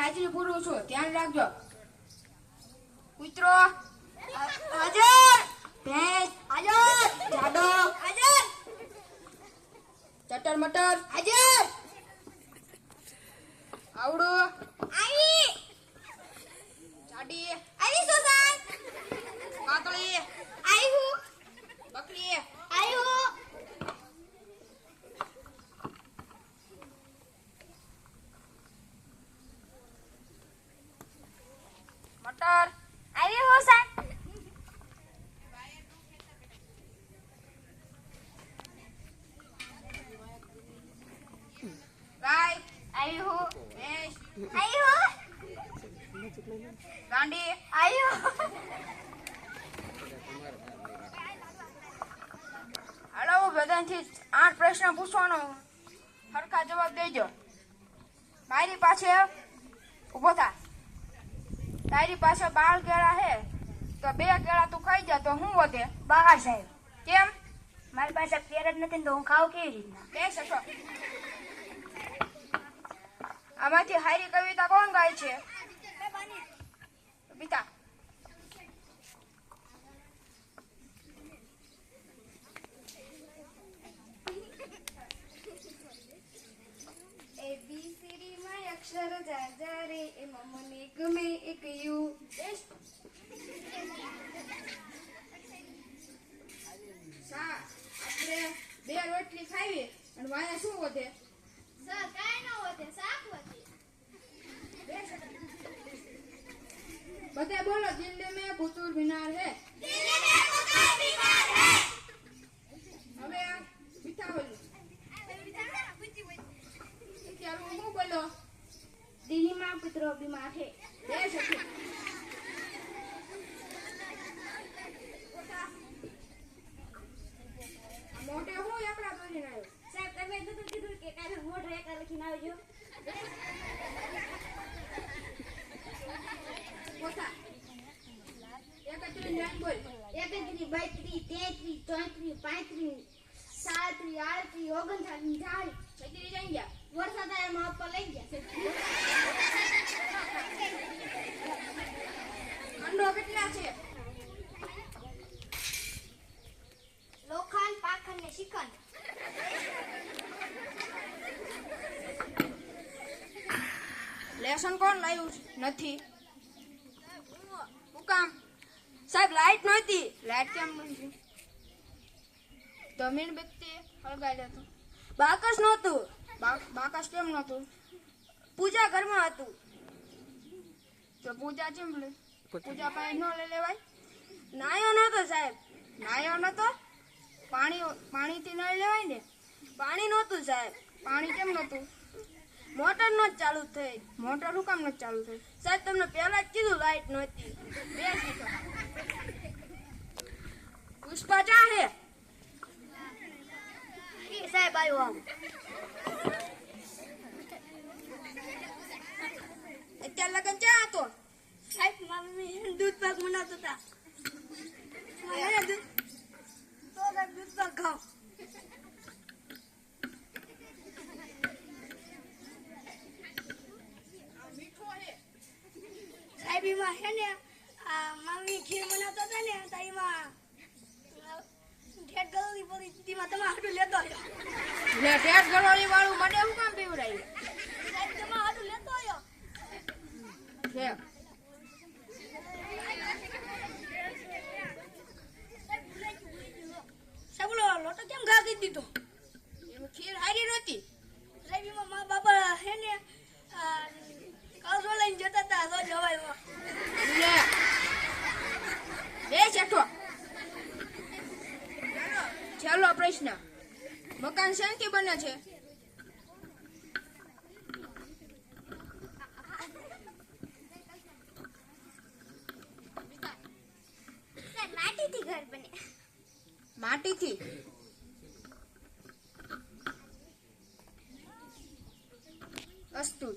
હાજરી પૂરું છું, ધ્યાન રાખજો. કૂતરો હાજર, ભેંસ હાજર, જાડો હાજર, ચટર મટર હાજર, આવડો આવી, જાડી આવી, સુસાન પાતળી આવ્યું, બકરી આવ્યું, મટર આવી, સુસાન ગાય આવ્યું, ભેંસ આવ્યું, ગાંડી આવ્યું. હાલો, બધાથી 8 પ્રશ્ન પૂછવાનો, સરખા જવાબ દેજો. મારી પાસે ઉભો થા. તારી પાસે 12 કેળા હે તો 2 કેળા તું ખાઈ જા તો શું વધે? 12 સાહેબ. કેમ? મારી પાસે પેર જ નથી તો હું ખાવ કેવી રીતના? બે શકો. આમાંથી હારી કવિતા કોણ ગાય છે? બીતા. ABCD માં અક્ષર જાજા રે એમાં મને ગમે એક યુ. આપણે 2 રોટલી ખાવી અને વાયા શું વધે? સર કાઈ ન વધે, શાક વધે. બધા બોલો, દિલ્હી में कुतुब मीनार है. दिल्ली में कुतुब मीनार है. હવે બીટા બોલો. ચાલો હું બોલો. દિલ્હી में कुतुब बीमार है. બે શબ્દ. મોટે હું એકડા દોરીને આવ્યો. સાહેબ તમે તો કીધું કે કાલે મોટો એકડા લખીને આવજો. પોતા 31 લાઈન બોલ. 31 32 33 34 35 37 38 39 40 જઈ ગયા. વરસાદ આયા માં ઉપર લઈ ગયા. અંડો કેટલા છે? લોખંડ, પાખંડ ને શિખંડ. લેસન કોણ લાવ્યું નથી? હું કામ? સાહેબ લાઈટ નહોતી. લાઈટ કેમ નથી? જમીન વ્યક્તિ હળગાડ્યું હતું. બાકસ નહોતું. બાકસ કેમ નહોતું? પૂજા ઘરમાં હતું. તો પૂજા કેમ લે? પૂજા પાસે ન લઈ લેવાય. નાયો નહોતો સાહેબ. નાયો નહોતો. પાણીથી ન લેવાય ને. પાણી નહોતું સાહેબ. પાણી કેમ નહોતું? મોટર નો ચાલુ થઈ. મોટર શું કામ નથી ચાલુ થઈ? સાહેબ તમને પહેલા જ કીધું લાઈટ નહોતી. બે શીખો. પુષ્પા ચા હે? સાહેબ આવ્યો આમ. અત્યાર લગન ચા હતો? સાહેબ મમ્મી દૂધ પાક બનાવતા હતા. તો દૂધ પાક ખાઓ. સાહેબ એમાં હે ને મમ્મી ખીર બનાવતા હતા ને તો એમાં ઠેઠ ગળોળી પડી તેમાં તમારે હાટું લેતો આવ્યો. લે ઠેઠ ગળોળી વાળું મને શું કામ પીવડાવ્યું? સાહેબ તમારે હાટું લેતો આવ્યો. છે સાહેબ લોટો કેમ ઘા કરી દીધો? એમાં ખીર હારી નહોતી. સાહેબ એમાં મા બાપા હે ને કાસો લઈને જતા હતા તો જવાયમાં. લે બે છેઠો. ચાલો પ્રશ્ન. મકાન શેનથી બને છે? માટીથી ઘર બને. માટીથી? અસ્તુ.